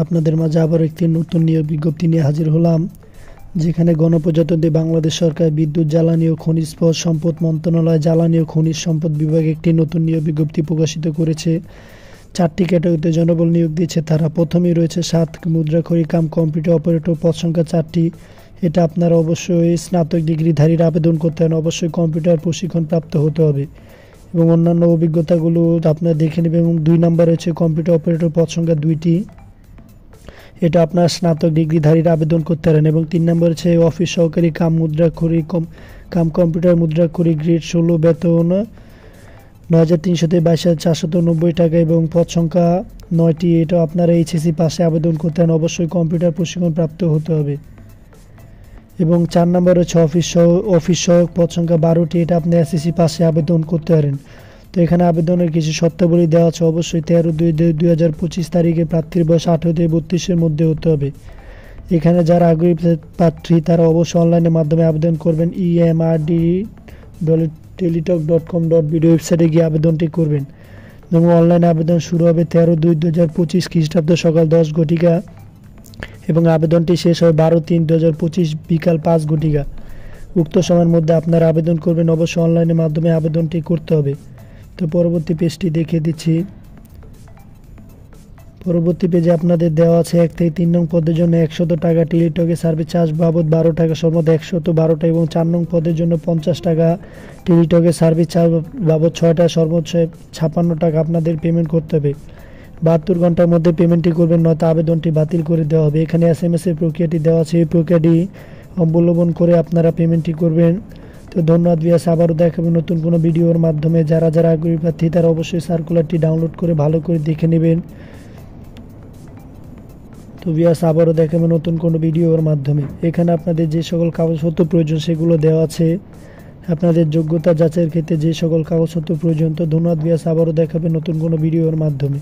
আপনাদের মাঝে আবার একটি নতুন নিয়োগ বিজ্ঞপ্তি নিয়ে হাজির হলাম, যেখানে গণপ্রজাতন্ত্রী বাংলাদেশ সরকার বিদ্যুৎ জ্বালানি ও খনিজ সম্পদ মন্ত্রণালয় জ্বালানি ও খনিজ সম্পদ বিভাগে একটি নতুন নিয়োগ বিজ্ঞপ্তি প্রকাশিত করেছে। 4টি ক্যাটাগরিতে জনবল নিয়োগ দিয়েছে তারা। প্রথমেই রয়েছে 7 মুদ্রাক্ষরী কাম কম্পিউটার অপারেটর, পদ সংখ্যা 4টি। এটা আপনারা অবশ্যই স্নাতক ডিগ্রিধারীরা আবেদন করতে হবে, অবশ্যই কম্পিউটার প্রশিক্ষণ প্রাপ্ত হতে হবে এবং অন্যান্য অভিজ্ঞতাগুলো আপনারা দেখে নেবেন। এবং 2 নম্বর রয়েছে কম্পিউটার অপারেটর, পদ সংখ্যা 2টি। এটা আপনার স্নাতক ডিগ্রিধারীরা আবেদন করতে পারেন। এবং 3 নম্বর হচ্ছে অফিস সহকারী কাম মুদ্রাক্ষরী কাম কম্পিউটার মুদ্রাক্ষরী, গ্রেড 16, বেতন 9,300 থেকে 22,490 টাকা এবং পদ সংখ্যা 9টি। এটা আপনারা এইচএসসি পাশে আবেদন করতে পারেন, অবশ্যই কম্পিউটার প্রশিক্ষণ প্রাপ্ত হতে হবে। এবং 4 নম্বর হচ্ছে অফিস সহায়ক, পদ সংখ্যা 12টি। এটা আপনি এসএসসি পাশে আবেদন করতে পারেন। তো এখানে আবেদনের কিছু শর্তাবলী দেওয়া আছে। অবশ্যই 13/2/2025 তারিখে প্রার্থীর বয়স 18 থেকে 32-এর মধ্যে হতে হবে। এখানে যারা আগ্রহী প্রার্থী তারা অবশ্যই অনলাইনের মাধ্যমে আবেদন করবেন। emrd.teletalk.com.bd ওয়েবসাইটে গিয়ে আবেদনটি করবেন এবং অনলাইনে আবেদন শুরু হবে 13/2/2025 খ্রিস্টাব্দ সকাল 10 ঘটিকা এবং আবেদনটি শেষ হবে 12/3/2025 বিকাল 5 ঘটিকা। উক্ত সময়ের মধ্যে আপনারা আবেদন করবেন, অবশ্যই অনলাইনের মাধ্যমে আবেদনটি করতে হবে। তো পরবর্তী পেজটি দেখিয়ে দিচ্ছি। পরবর্তী পেজে আপনাদের দেওয়া আছে 1 থেকে 3 নং পদের জন্য 100 টাকা, টেলিটকে সার্ভিস চার্জ বাবদ 12 টাকা, সর্বমোট 112টা এবং 4 নং পদের জন্য 50 টাকা, টেলিটকে সার্ভিস চার্জ বাবদ 6টা, সর্বোচ্চ 56 টাকা আপনাদের পেমেন্ট করতে হবে। 72 ঘন্টার মধ্যে পেমেন্টটি করবেন, নয়তো আবেদনটি বাতিল করে দেওয়া হবে। এখানে SMS এর প্রক্রিয়াটি দেওয়া আছে, এই প্রক্রিয়াটি অবলম্বন করে আপনারা পেমেন্টটি করবেন। তো ধন্যবাদ ভিউয়ার্স, আবারও দেখাবো নতুন কোনো ভিডিওর মাধ্যমে। যারা আগ্রহী প্রার্থী তারা অবশ্যই সার্কুলারটি ডাউনলোড করে ভালো করে দেখে নেবেন। তো ভিউয়ার্স, আবারও দেখাবো নতুন কোনো ভিডিওর মাধ্যমে। এখানে আপনাদের যে সকল কাগজপত্র প্রয়োজন সেগুলো দেওয়া আছে, আপনাদের যোগ্যতা যাচাইয়ের ক্ষেত্রে যে সকল কাগজপত্র প্রয়োজন। তো ধন্যবাদ ভিউয়ার্স, আবারও দেখাবে নতুন কোনো ভিডিওর মাধ্যমে।